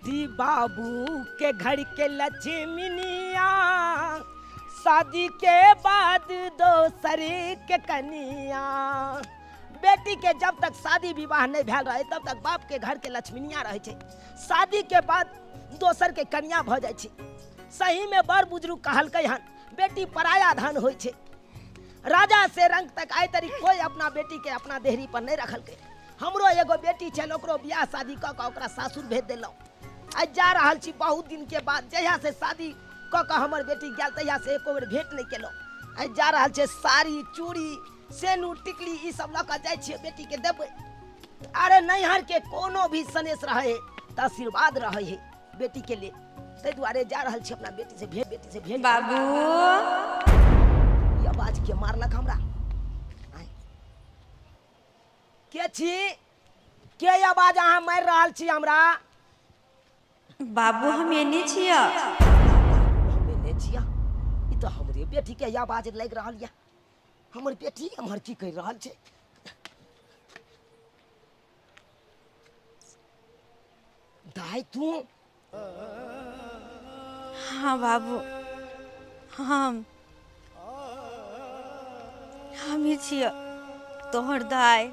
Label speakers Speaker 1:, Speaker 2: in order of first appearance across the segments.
Speaker 1: बेटी बाबू के घर के लक्ष्मीनिया, शादी के बाद दोसरी के कनिया। बेटी के जब तक शादी विवाह नहीं भेल रहे तब तक बाप के घर के लक्ष्मीनिया रहे छे, शादी के बाद दोसर के कन्या भ जाय छे। सही में बड़ बुजुर्ग कहलकै हन बेटी पराया धन होय छे। राजा से रंग तक आय तरी कोई अपना बेटी के अपना देहरी पर नहीं रखलकै। हमरो एगो बेटी छे, ओकरो बियाह शादी क के ओकरा सासुर भेज देलौ। आज जा रहल छी बहुत दिन के बाद, जहिया से शादी क के हमर बेटी गेल तहिया से एको बेर भेंट नहीं केलौ। आज जा रहल छे साड़ी चूड़ी सेनूर टिकली ई सब ल के जाय छियै बेटी के देबै। अरे नैहर के कोनो भी सनेश रहे त आशीर्वाद रहे है बेटी के लिए, तै दुआरे जा रहल छी अपना बेटी से भेंट।
Speaker 2: बाबू
Speaker 1: ये आवाज के मारलक हमरा? के छी? के आवाज अहाँ मार रहल छी हमरा?
Speaker 2: बाबू हम एने छिया।
Speaker 1: हम एने छिया? ई तो हमरे बेटी के आवाज लग रहल या। हमर बेटी हमर की कह रहल छे? दाई तू?
Speaker 2: हाँ बाबू हम ही छिया तोहर दाई।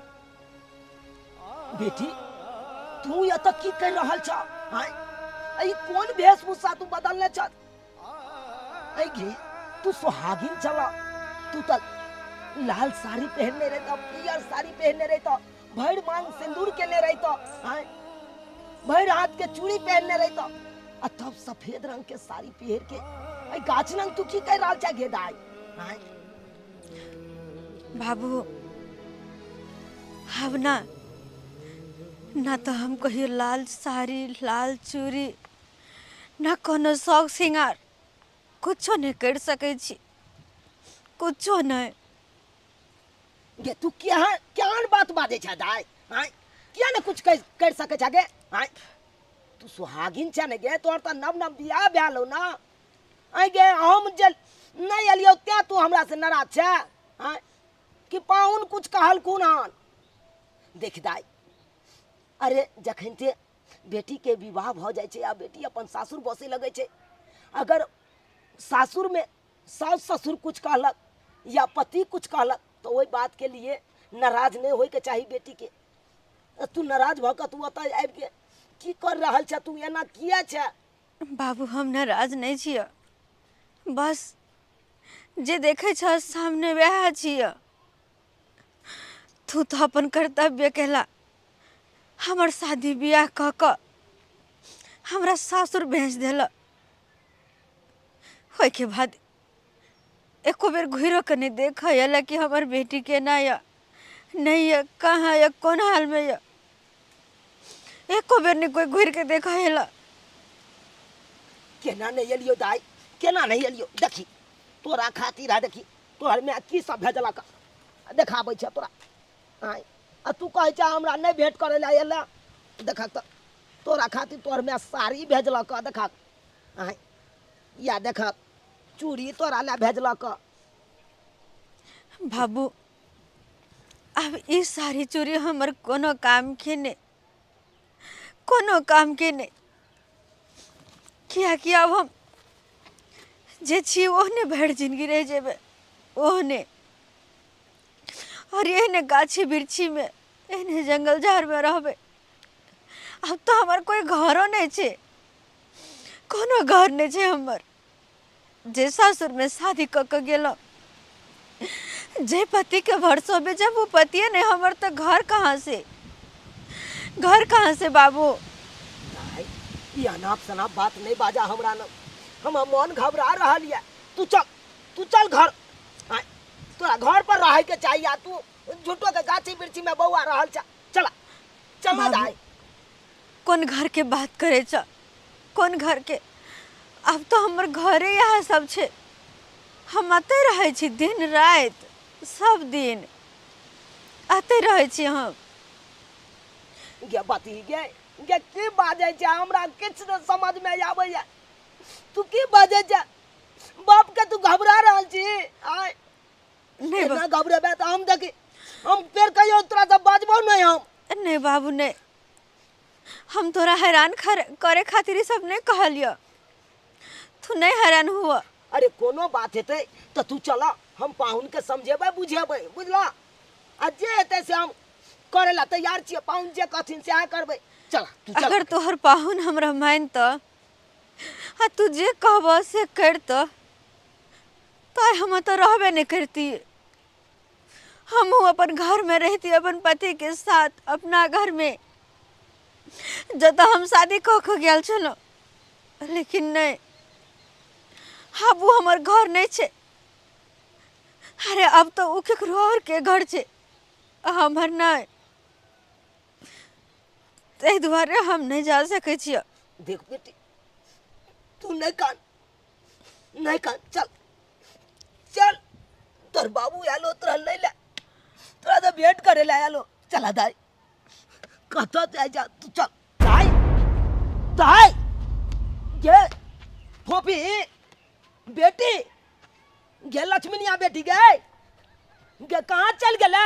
Speaker 1: बेटी तू या तक की कर रहल छ? हाय आई कौन वेशभूषा तू बदलने छ? आई गे तू सुहागिन चला, तू त लाल साड़ी पहनने रही तो, पियर साड़ी पहनने रही तो, भर मांग सिंदूर केने रही तो, हाय भर हाथ के चूड़ी पहनने रही तो, तब सफेद रंग के साड़ी पहन के आई गाछ रंग तू की कर रहल छ गे दाई? हाय
Speaker 2: बाबू अब ना तो हम कहियो लाल साड़ी लाल चूड़ी ना कोनो शौक श्रृंगार कुछो नहीं कर सके छी, कुछो नहीं।
Speaker 1: गे तू क्या बात बाजे छ दाई? हाय क्या न कुछ कर सके छ गे? हाय तू सुहागिन छ ने गे, तोर त नव बियाह भेलो ना। आई गे हम जल नहीं अलियो त्या तू हमरा से नाराज छ? हाय कि पाहुन कुछ कहल कुनान? देख दाई, अरे जखन ते बेटी के विवाह भ जाय छे या बेटी अपन सासुर बसे लगे छे, अगर सासुर में सास ससुर कुछ कहलक या पति कुछ कहलक तो वही बात के लिए नाराज नहीं होय के चाहिए बेटी के। तू नाराज भ के तू अतः आबि के की कर रहल छ? तू एना किया छ?
Speaker 2: बाबू हम नाराज नहीं छिया, बस जे देखे छ सामने वह छिया। तू तो अपन कर्तव्य केला, हमर शादी बियाह क क हमरा सासुर भेज देला। होय के बाद एको बेर घुरो के नहीं देखा कि हमर बेटी के ना या नहीं या कहाँ या कौन हाल में या, एको बेर नहीं कोई घुर के देखा है।
Speaker 1: केना नहीं एलियो दाई? केना नहीं एलियो? देखी तोरा खातिर है, देखी तोहर में की सब भेजलक देखाबै छ तोरा। आय आ तू कहे छ हमरा नहीं भेंट करे ला एला? देखक त तोरा खातिर तोहर में साड़ी भेजलक, देखक। आय या देखक चूड़ी तोरा ला भेजलक।
Speaker 2: बाबू अब ई सारी चूड़ी हमर कोनो काम के नहीं, कोनो काम के नहीं। क्या अब हम जे छी ओहने भर जिंदगी रह जेबे ओहने, और एहने गाछी बिरछी में एहने जंगल झाड़ में रहबे। अब तो हमार कोई घरों नहीं छे, कोनो घर नहीं छे हमर। जे ससुर में शादी क के गेलो, जे पति के भरसो में, जब वो पतिए नहीं हमर तो घर कहाँ से बाबू?
Speaker 1: ये अनाप शनाप बात नहीं बाजा हमरा न, हम मन घबरा रहल या। तू चल घर। आय तोरा घर पर रहे के चाहिए, तू झूठो के गाछी बिरछी में बौआ रहल छ। चल दाई।
Speaker 2: कौन घर के बात करे छ? कौन घर के? अब तो हमर घरे यहाँ सब छे, हम आते रहे छी दिन रात, सब दिन आते रहे छी हम।
Speaker 1: गे बाती गे की बाजे छ? हमरा किछ न समझ में आबै या। तू की बाजे छ? बाप के तू घबरा रहल छी? आय नहीं ना घबरेबे तो हम देखी, हम फिर कहियो तोरा से बाजबो नहीं हम।
Speaker 2: नहीं बाबू नहीं, हम तोरा हैरान करे खातिर ई सब नहीं कहलियो। तू नहीं हैरान हुआ।
Speaker 1: अरे कोनो बात हेतै तो तू चला, हम पाहुन के समझेबै बुझेबै, बुझला। आ जे हेतै से हम करे ला तैयार छियै, पाहुन जे कहथिन से आ करबै। चला तू चल।
Speaker 2: अगर तोहर पाहुन हमरा मान तो आ तू जे कहबो से कर तो हम तो रहबे नहीं करती। हम अपन घर में रहती, अपन पति के साथ अपना घर में, जब हम शादी कऽ गेल छलो। लेकिन नहीं, अब वो हमार घर नहीं छे। अरे अब तो उ केकरो और के घर छे, हमर नहीं। तै दुआरे हम नहीं जा सकै छियै।
Speaker 1: देख बेटी, तू नहीं कान, नहीं कान, चल चल। तोर बाबू आलो तोरा ले ले, तोरा तो भेंट करे ला आलो। चला दाई, कतो जाय जा तू, चल दाई। दाई गे फोपी बेटी, गे लक्ष्मीनिया बेटी गे कहाँ चल गेला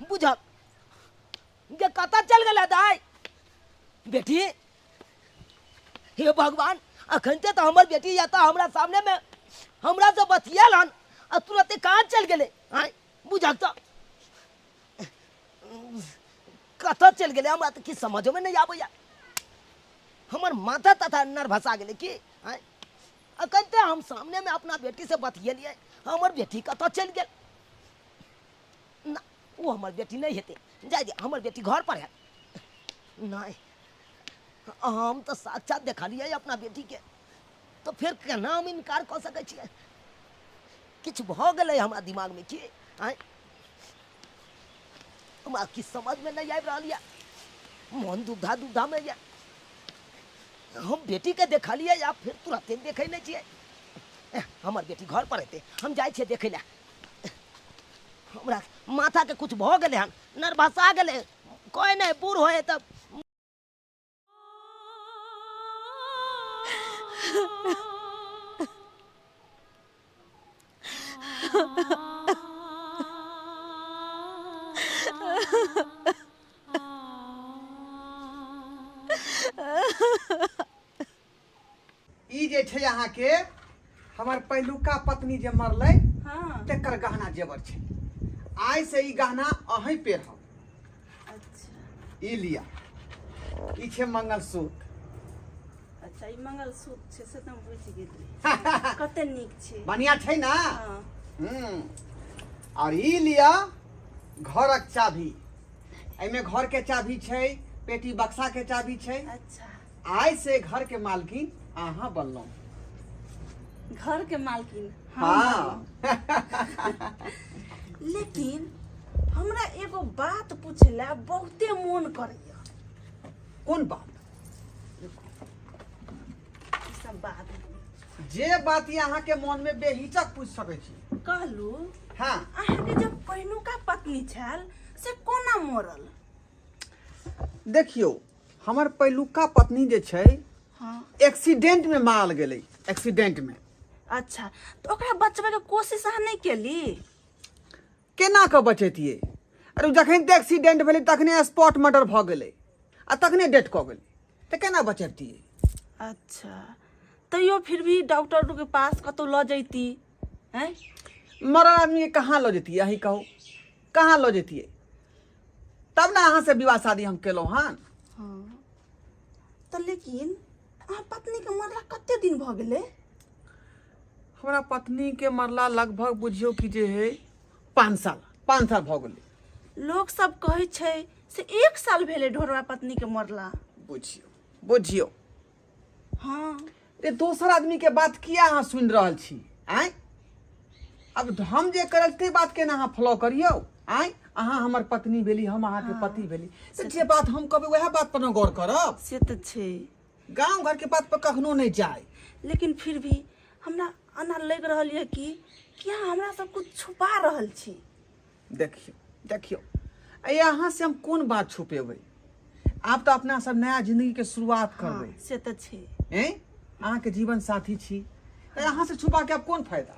Speaker 1: बुझल, गे कता चल गेला दाई बेटी। हे भगवान, अखनते तो हमर बेटी या तो हमरा सामने में हमरा से बतियाल हन, आ तुरंते कहाँ चल गेले आय बुझल। तो कता चल गेले हमरा तो की समझ में नहीं आबैया। हमर माथा तथा नर्वसा गेले की आय। अखनते हम सामने में अपना बेटी से बतियलिए, हमर बेटी कता चल गेल ना। वो हमर बेटी नहीं हेते, जाय दे, हमर बेटी घर पर है। नहीं, हम तो साक्षात देखलिए अपना बेटी के, तो फिर केना हम इनकार कर सकै छियै। किछ भ गेलै हमरा दिमाग में की आय, हमरा की समझ में नहीं आबि रहल यऽ, मन दुविधा दुविधा में यऽ। हम बेटी के देखलिए या फिर तुरंते देखे नहीं छियै। हमर बेटी घर पर हेतै, हम जाइ छियै देखे ला। हमरा माथा के कुछ भ गेलै हन, नर्वसा गेलै, कोई नहीं बूढ़ होए तब।
Speaker 3: ई जे छै अहाँ के हमर पहिलुका पत्नी जे मरलै,
Speaker 4: हाँ।
Speaker 3: तेकर गहना जेवर छै। आइ से ई गहना अहीं पे हम।
Speaker 4: अच्छा
Speaker 3: ई लिया, ई छै मंगलसूत्र।
Speaker 4: अच्छा, ई मंगलसूत्र छै से तऽ हम बुझि गेलियै। कते नीक छै,
Speaker 3: बढ़िया छै ना?
Speaker 4: हाँ।
Speaker 3: और ई लिया घरक चाभी। एमे घर के चाभी छै, पेटी बक्सा के चाभी छै।
Speaker 4: अच्छा,
Speaker 3: आइ से घर के मालकिन अहाँ बनलहुँ।
Speaker 4: घर के मालकिन
Speaker 3: हाँ।
Speaker 4: लेकिन हमरा एगो बात पूछे ला बहुते मन करैया।
Speaker 3: कोन बात?
Speaker 4: ई सब बात
Speaker 3: जे बात ये अहाँ के मन में बेहिचक पूछ सकै छी।
Speaker 4: कहलू,
Speaker 3: हाँ।
Speaker 4: अहाँके जब पहिनुका पत्नी छल से कोना मरल?
Speaker 3: देखियो, हमर पहिलुका पत्नी जे छै,
Speaker 4: हाँ।
Speaker 3: एक्सीडेंट में मारल गेलै, एक्सीडेंट में।
Speaker 4: अच्छा, तो ओकरा बचबे के कोशिश अहाँ नहीं केली?
Speaker 3: केना के बचेतियै? अरे जखन ते एक्सीडेंट भेलै तखने स्पॉट मर्डर भ गेलै, आ तखने डेथ क गेलै, तऽ केना बचेतियै?
Speaker 4: अच्छा, तैयो फिर भी डॉक्टर के पास कतौ ल जैती हैं?
Speaker 3: मरल आदमी के कहाँ ल जेतियै? अहीं कहू, कहाँ ल जेतियै? तब ना अहाँ से विवाह शादी हम केलहुँ हन।
Speaker 4: हाँ। तो लेकिन अहाँ पत्नी के मरला कते दिन भ गेलै?
Speaker 3: हमरा पत्नी के मरला लगभग बुझियो कि जे है 5 साल भ गेलै।
Speaker 4: लोग सब कहै छै से 1 साल भेले ढोरवा पत्नी के मरला।
Speaker 3: बुझियो।
Speaker 4: हाँ।
Speaker 3: ते दोसर आदमी के बात किया अहाँ सुनि रहल छी? आय, अब हम जे करल ते बात के ना अहाँ फॉलो करियो। आय, अहाँ हमर पत्नी भेली, हम अहाँ के पति भेली, से जे बात हम कहबै वएह बात पर न गौर करब।
Speaker 4: से तो छै,
Speaker 3: गांव घर के बात पर कखनो नहीं जाय।
Speaker 4: लेकिन फिर भी हमरा अना लग रहल है कि अहाँ हमरा सब कुछ छुपा रहल छी।
Speaker 3: देखियो, अहाँ से हम कोन बात छुपेबै? आप तो अपना सब नया जिंदगी के शुरुआत करबै।
Speaker 4: हाँ, से तो छै।
Speaker 3: अहाँ के जीवन साथी छी, अहाँ से छुपा के अब कोन फायदा?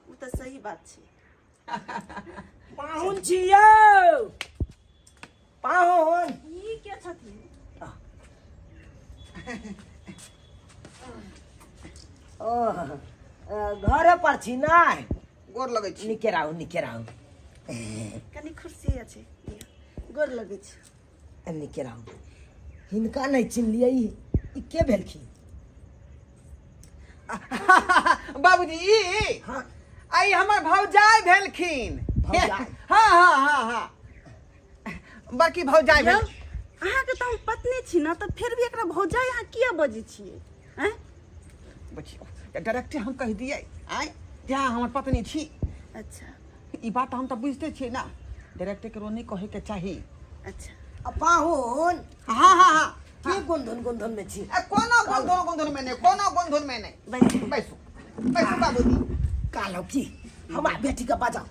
Speaker 4: वो तो सही बात छै।
Speaker 1: पाहुन छियौ, पाहुन।
Speaker 4: ई के छथिन?
Speaker 1: घरे पर छी नहीं
Speaker 3: गोर लगै छी।
Speaker 1: निके रहू
Speaker 4: कनी खुशी আছে गोर लगै छी।
Speaker 1: निके रहू। हिनका नहीं चिन्हलिए ई के भेलखिन?
Speaker 3: बाबूजी ई
Speaker 1: हाँ
Speaker 3: आई हमर भौजाई भेलखिन।
Speaker 1: भौजाई?
Speaker 3: हाँ बड़की भौजाई
Speaker 4: यौ
Speaker 3: भेल।
Speaker 4: अहाँके तऽ हम पत्नी छी ना, तऽ फिर भी एकरा भौजाई अहाँ किया बजै छियै? हैं?
Speaker 3: बचियो डायरेक्टे हम कह दिए आय जहाँ हमर पत्नी छी।
Speaker 4: अच्छा
Speaker 3: ई बात हम तो बुझते छियै ना, डायरेक्टे करो नहीं कहे के चाहिए।
Speaker 4: अच्छा
Speaker 1: पाहुन
Speaker 3: हाँ
Speaker 1: की गुंधन में छी?
Speaker 3: कोनो गोंधन में नहीं, कोनो गोंधन में नहीं।
Speaker 4: बैठू।
Speaker 3: बैसू बैसू बाबूजी।
Speaker 1: कालो की हमार बेटी का बजाओ।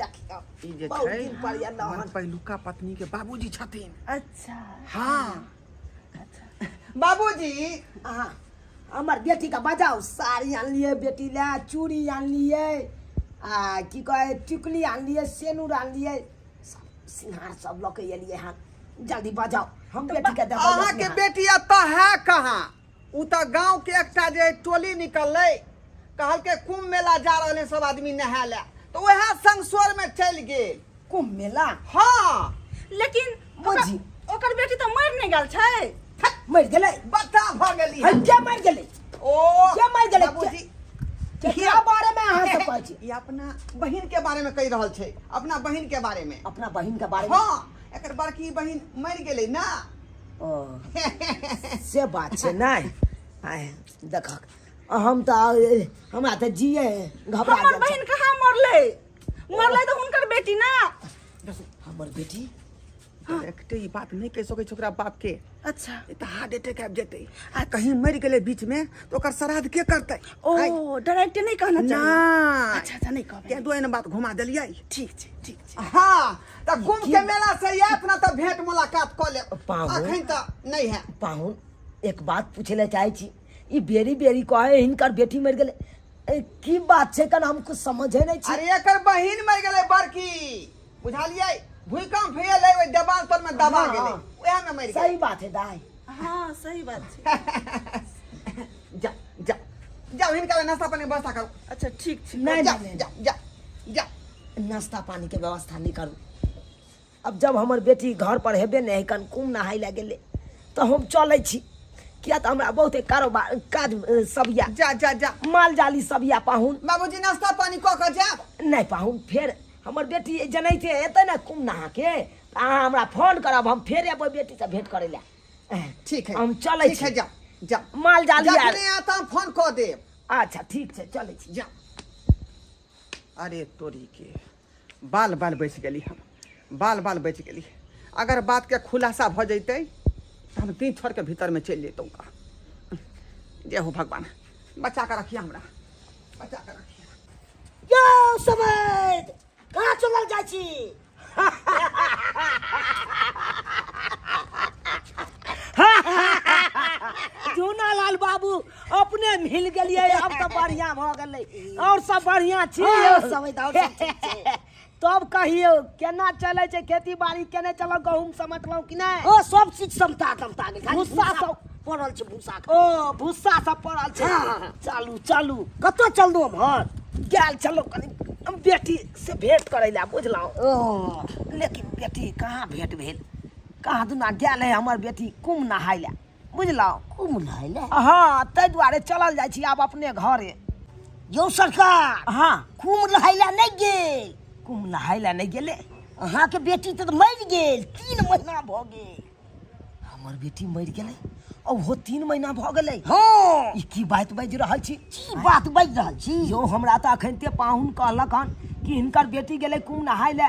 Speaker 3: ई जे
Speaker 1: बहुत
Speaker 3: छै
Speaker 1: दिन पर या
Speaker 3: हमर
Speaker 1: नहन।
Speaker 3: पहिलुका पत्नी के बाबूजी छथिन।
Speaker 4: अच्छा
Speaker 3: हाँ बाबूजी
Speaker 1: हाँ हमार बेटी का बजाओ। साड़ी आन लिए बेटी ला, चूड़ी आन लिए, की कहे टिकली आन लिए, सेनूर आन लिए, सिंहार सब लोग के लिए। हाँ जल्दी बजाओ हम बेटी का दबा
Speaker 3: अहाँ के बेटी अतः है कहाँ? उ तो गांव के एकटा जे टोली निकलले, कहल के कुंभ मेला जा रहले सब आदमी नहाय ले, तो वह संगसोर में चल गेल।
Speaker 1: कुंभ मेला?
Speaker 3: हाँ
Speaker 4: लेकिन
Speaker 1: बुझी
Speaker 4: ओकर बेटी तऽ मरि नहि गेल छै।
Speaker 1: मर गेलै?
Speaker 3: बता भ गेली।
Speaker 1: है क्या मर गेलै?
Speaker 3: ओ
Speaker 1: क्या मर गेलै?
Speaker 3: बाबूजी
Speaker 1: क्या बारे में अहाँ सब कहै छी?
Speaker 3: ये अपना बहिन के बारे में कह रहल छै, अपना बहिन के बारे में।
Speaker 1: अपना बहिन के बारे में?
Speaker 3: हाँ एकर बड़की बहिन मर गेलै ना।
Speaker 1: ओ से बात छै नहीं। आय देख हम तो हमरा तो जिए घबरा
Speaker 4: हमर
Speaker 1: गेल।
Speaker 4: बहिन कहाँ मरलै? मरलै तऽ हुनकर बेटी ना।
Speaker 1: हमर बेटी
Speaker 3: डायरेक्टे ई बात नहीं कह सकै छै ओकरा बाप के।
Speaker 4: अच्छा
Speaker 3: ई तऽ हार्ट अटैक आबि जेतै आ कहीं मर गेलै बीच में तो ओकर श्राद्ध के करतै?
Speaker 4: ओ डायरेक्ट नहीं कहना चाहिए।
Speaker 3: ना
Speaker 4: अच्छा नहीं कहबै।
Speaker 3: के दो एहन बात घुमा देलियै।
Speaker 4: ठीक छै।
Speaker 3: हाँ तो कुंभ के मेला से आयत ना तो भेंट मुलाकात क ले।
Speaker 1: पाहुन।
Speaker 3: अखन तो नहीं है।
Speaker 1: पाहुन एक बात पूछे ले चाहे छी। ई बेरी कहे हिनकर बेटी मर गेलै, की बात छै कन हम कुछ समझे नहीं छी।
Speaker 3: अरे एकर बहिन मर गेलै बड़की, बुझलियै? भूकंप भेल है, ओइ दबाल पर में दबा
Speaker 1: हाँ,
Speaker 3: गेलै, ओहे में मर गेलै।
Speaker 1: सही बात है दाई।
Speaker 4: हाँ सही बात छै।
Speaker 3: जाओ हिनका नाश्ता पानी के व्यवस्था करो।
Speaker 4: अच्छा ठीक छै।
Speaker 1: नहीं
Speaker 3: जा
Speaker 1: नहीं,
Speaker 3: जा जा जा
Speaker 1: नाश्ता पानी के व्यवस्था नहीं करू। अब जब हमर बेटी घर पर हेबे नहीं कन कुंभ नहाय ले गेलै तो हम चलै छी। किया तो हमरा बहुते कारोबार काज सब या
Speaker 3: जा जा जा
Speaker 1: माल जाली सब या। पाहुन
Speaker 3: बाबूजी नाश्ता पानी क के जाब।
Speaker 1: नहीं पाहुन फिर हमर बेटी जनैते एतै ना कुंभ नहा के, अहाँ हमरा फोन करब, हम फिर एबै बेटी से भेंट करे ला।
Speaker 3: ठीक है
Speaker 1: हम चलै
Speaker 3: ठीक
Speaker 1: छी।
Speaker 3: है, जा जा
Speaker 1: माल जाली आर।
Speaker 3: जखने आता हम फोन क देब।
Speaker 1: अच्छा ठीक छै चलै छी।
Speaker 3: जा। अरे तोरी के बाल बच गेली, हम बाल बच गेली। अगर बात के खुलासा भ जैतै तो हम दिन छोड़ के भीतर में चल जैतौ का। जय हो भगवान, बचा के रखिए हमरा, बचा के रखिए।
Speaker 1: यो समेत कहाँ चलल जाइ छी? जूनालाल बाबू अपने मिल गेलिए, अब तो बढ़िया भ गेलै। और सब बढ़िया छी? तब कहियो केना चले छै खेती बाड़ी, केने चल गहूम समटलौ कि नहीं?
Speaker 5: ओ सब चीज समता गेल,
Speaker 1: भूसा सब
Speaker 5: पड़ल छै भूसा के।
Speaker 1: ओ भूसा सब पड़ल छै। चलू
Speaker 5: कतौ चलदो हमर
Speaker 1: गेल चलो कनी बेटी से भेंट करे ला, बुझलौ?
Speaker 5: ओ
Speaker 1: लेकिन बेटी कहाँ भेंट भेल, कहाँ दुना गेल है हमर बेटी कुंभ नहाय ला, बुझलौ?
Speaker 5: कुम नहाइले
Speaker 1: हाँ ताहि दुआरे चलल जाइ छी आब अपने घरे।
Speaker 5: यौ सरकार
Speaker 1: हाँ
Speaker 5: कुम नहाइले नहीं गेल?
Speaker 1: कुंभ नहाय ला नहीं गेले?
Speaker 5: अहाँ के बेटी तो मर गेल, 3 महीना भ गेल।
Speaker 1: हमर बेटी मर गेलै? ओहो 3 महीना भ गेलै?
Speaker 5: हाँ
Speaker 1: ई की बात बाजि रहल छी?
Speaker 5: की बात बाजि रहल छी?
Speaker 1: यो हमरा तऽ अखनते पाहुन कहलक हन कि हिनकर बेटी गेलै कुंभ नहाय ले,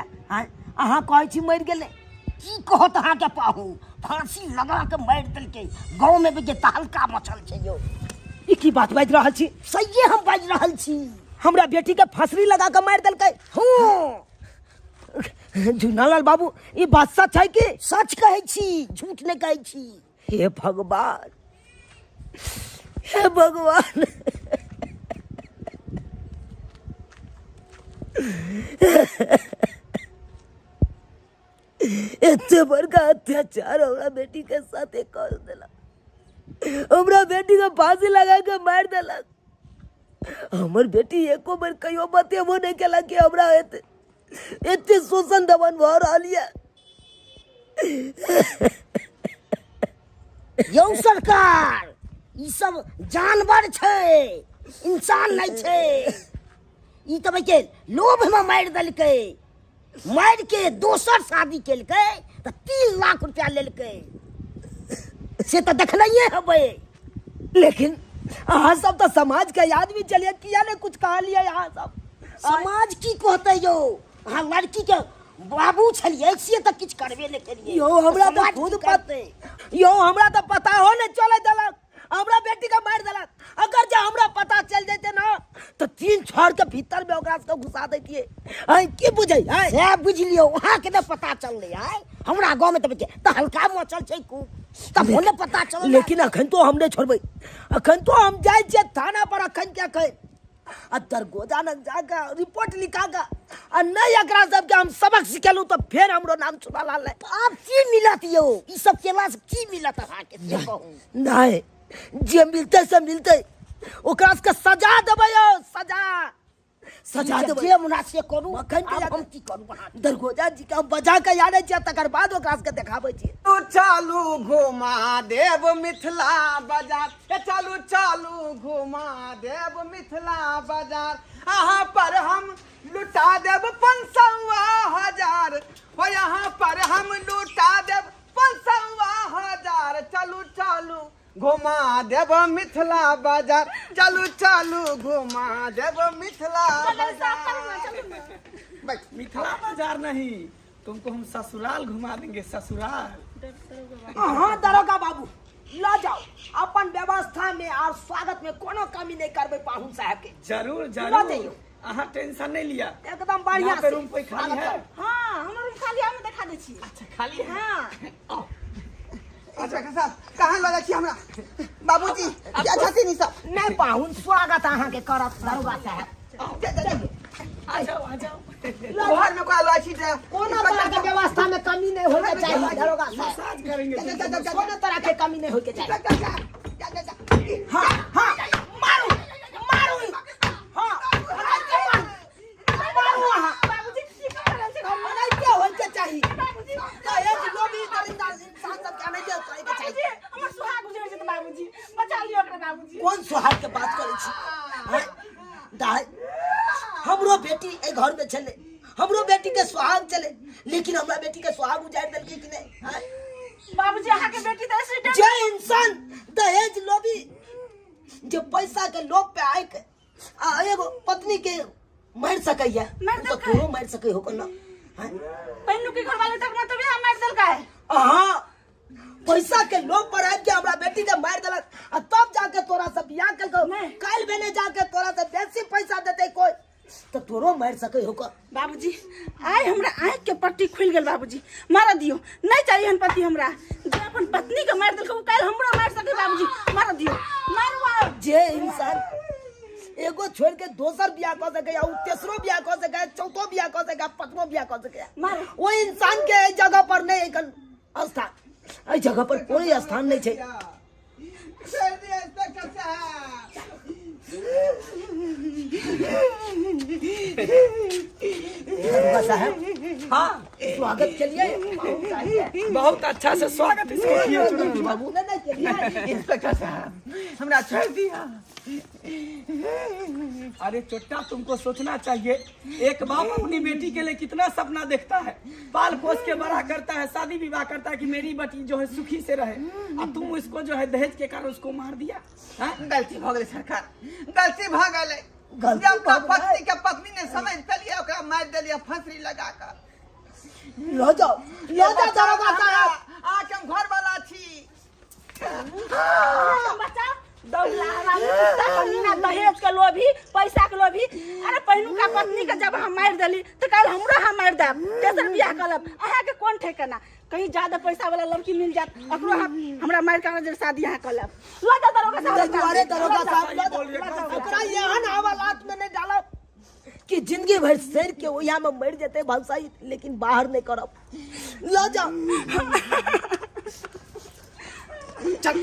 Speaker 1: अहाँ कहै छी मरि गेलै।
Speaker 5: की कहत अहाँ के पाहु, फांसी लगा के मार देलकै, गांव में भी जे तहलका मचल छै यौ।
Speaker 1: ई की बात बाजि रहल छी?
Speaker 5: सहिए हम बाजि रहल छी।
Speaker 1: हमरा बेटी के फांसी लगा के मारि देलकै?
Speaker 5: हाँ
Speaker 1: जूनालाल बाबू ई बात सच है कि?
Speaker 5: सच कहै छी, झूठ नहीं कहै छी।
Speaker 1: हे भगवान, हे भगवान। एते बड़का अत्याचार हमरा बेटी के साथ कर दिला। हमरा बेटी का फांसी लगा के मार देलक। हमर बेटी एको बार कहियो बतेबो नहीं केला कि हमरा एते शोषण दमन भ रहल है।
Speaker 5: यौ सरकार, ई सब जानवर छै, इंसान नहीं छै। ई तो के लोभ में मार देलकै, मार के दोसर शादी केलकै तो 3 लाख रुपया लेलकै। से तो देखलिए हबै।
Speaker 1: लेकिन अहाँ सब तो समाज के आदमी चलिए, किया ने कुछ कहा लिया यहाँ सब?
Speaker 5: समाज की कहते यो? अहाँ लड़की के बाबू छलिए से तो किछ करबे नहीं करिए।
Speaker 1: यो हमरा तो खुद पता हो ने चले देलक, हमरा बेटी का मार देलक। अगर जे हमरा पता चल जाते ना तो 3 छोड़ के भीतर में ओकरा से घुसा देतिए। आई की बुझै है?
Speaker 5: से बुझ लियो, वहां के नहीं पता चलले है। हमरा गांव में तो हल्का मचल छै खूब, तब होने पता चल।
Speaker 1: लेकिन अखन तो हम नहीं छोड़बै, अखन तो हम जाए छे थाना पर। अखन क्या कहे दरगोजा न जाके रिपोर्ट लिखा का नहीं एकरा सब के हम सबक सिखेलू तो फिर हमरो नाम चुरा लाल।
Speaker 5: अब की मिलत यो? ई सब केला से की मिलत अहाँ के से कहूं?
Speaker 1: नहीं, जे मिलते से मिलते ओकरा के सजा देबै यो, सजा देबै।
Speaker 5: जे मुनासिब करू।
Speaker 1: अखन के
Speaker 5: हम की करू? वहां
Speaker 1: दरगोजा जी के बजा के याद छै, तकर बाद ओकरा के देखाबै छी।
Speaker 3: तो चालू घुमा देव मिथिला बाजार, चालू चालू घुमा देव मिथिला बाजार। यहाँ पर हम लुटा देव 500,000, हो यहाँ पर हम लुटा देव 500,000। चालू चालू घुमा देव मिथिला बाजार, चालू चालू घुमा देव मिथिला बाजार।
Speaker 6: मिथिला बाजार नहीं, तुमको हम ससुराल घुमा देंगे, ससुराल।
Speaker 1: हाँ दरोगा बाबू, ला जाओ अपन व्यवस्था में और स्वागत में कोनो कमी नहीं करबै पाहुन साहब के।
Speaker 6: जरूर
Speaker 1: ला
Speaker 6: जरूर,
Speaker 1: दियो।
Speaker 6: अहाँ टेंशन नहीं लिया।
Speaker 1: एकदम बढ़िया
Speaker 6: यहाँ पे
Speaker 1: से।
Speaker 6: रूम कोई खाली है?
Speaker 4: हाँ, हमर रूम खाली है, हम देखा दै छी।
Speaker 6: अच्छा खाली है।
Speaker 4: हाँ,
Speaker 3: अच्छा साहब कहाँ लगा छी हमरा? बाबूजी क्या छथिन ई सब?
Speaker 5: नहीं पाहुन स्वागत अहाँ के करत दरोगा साहब।
Speaker 6: आ जाओ आ जाओ।
Speaker 3: घर में कोई लगा छी जे
Speaker 5: कोनो तरह के व्यवस्था में कमी नहीं होके चाहिए दरोगा साहब।
Speaker 6: मसाज करेंगे।
Speaker 5: कोनो तरह के कमी नहीं होके चाहिए।
Speaker 3: हाँ हाँ
Speaker 5: मारो मारो,
Speaker 1: हाँ
Speaker 5: मारो वहाँ।
Speaker 4: बाबूजी की कर रहल छै घर में?
Speaker 1: नहीं क्या होके चाहिए? तो एक लोभी दरिंदा इंसान सब के नहीं करे के चाहिए।
Speaker 4: बाबूजी, हमर सुहाग गुजर जेतै बाबूजी, बचा लियो ओकरा बाबूजी।
Speaker 1: कौन सुहाग के बात करे छी? दाई हमरो बेटी ए घर में चले, हमरो बेटी के सुहाग चले, लेकिन हमरा बेटी के सुहाग उजाड़ देलकै कि नहीं?
Speaker 4: बाबूजी अहाँ के बेटी तो एक्सीडेंट।
Speaker 1: जे इंसान दहेज लोभी, जे पैसा के लोभ पे आए के एगो पत्नी के मार सकैया, तो तोरो मार सकै हो ना?
Speaker 4: पहलू के घर वाले तक मतलब यहाँ मार देलका है।
Speaker 1: हाँ पैसा के लोभ पर आबि के हमरा बेटी के मार देलक, आ तब जाके तोरा से बियाह केलको। काल भेने जाके तोरा से बेसी पैसा देते कोई तो तोरो मार सकै हो का?
Speaker 4: बाबूजी आइ हमरा आँख के पट्टी खुल गेल बाबूजी, मार दियो। नहीं चाहिए हन पति हमरा, जे अपन पत्नी के मार देलको काल हमरो मार सके बाबूजी, मार दियो। मारो
Speaker 1: जे इंसान एगो छोड़ के दोसर बियाह कर सके, या तेसरो बियाह कर सके, चौथो बियाह कर सके, पांचवो बियाह कर सके,
Speaker 4: मारो।
Speaker 1: वो इंसान के एहि जगह पर नहीं एखन स्थान, एहि जगह पर कोई स्थान नहीं छै। दरोगा साहब
Speaker 6: हाँ
Speaker 1: स्वागत के लिए
Speaker 6: बहुत अच्छा से स्वागत इसको किया तुरंत।
Speaker 1: बाबू ने नहीं के लिए।
Speaker 3: इंस्पेक्टर साहब हमरा छोड़ दिया।
Speaker 6: अरे चोट्टा तुमको सोचना चाहिए, एक बाप अपनी बेटी के लिए कितना सपना देखता है, पाल पोस के बड़ा करता है, शादी विवाह करता है कि मेरी बेटी जो है सुखी से रहे, और तुम उसको जो है दहेज के कारण उसको मार दिया।
Speaker 3: गलती भ गेलै सरकार, गलती भ गेलै।
Speaker 1: गलती
Speaker 3: जब
Speaker 1: भ गेलै।
Speaker 3: पत्नी के पत्नी ने समझ पेलिए ओकरा मार देलिए फांसी लगा कर।
Speaker 1: लो जाओ दरोगा साहब।
Speaker 3: आके हम घर वाला छी।
Speaker 4: बच्चा दौला हमारा दहेज के लोभी, पैसा के लोभी। अरे पहलू का पत्नी के जब हम मार देली तो कल हमरो हम मार देब, तेसर बियाह करब। अहाँ के कौन ठेकाना? कहीं ज्यादा पैसा वाला लड़की मिल जात ओकरो हमरा मार के शादी यहाँ करब। लो जा दरोगा साहब।
Speaker 1: अरे दरोगा साहब ओकरा एहन हवालात में नहीं डालब कि जिंदगी भर शेर के ओया में मर जेते भलसाई, लेकिन बाहर नहीं करब। लो जाओ
Speaker 6: चल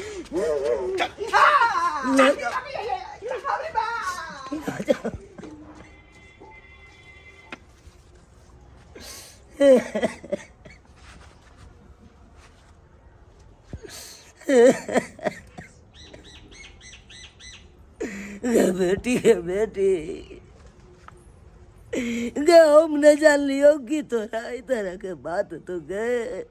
Speaker 5: बेटी है बेटी हम न जान लियो कि तोरा इस तरह के बात तो गए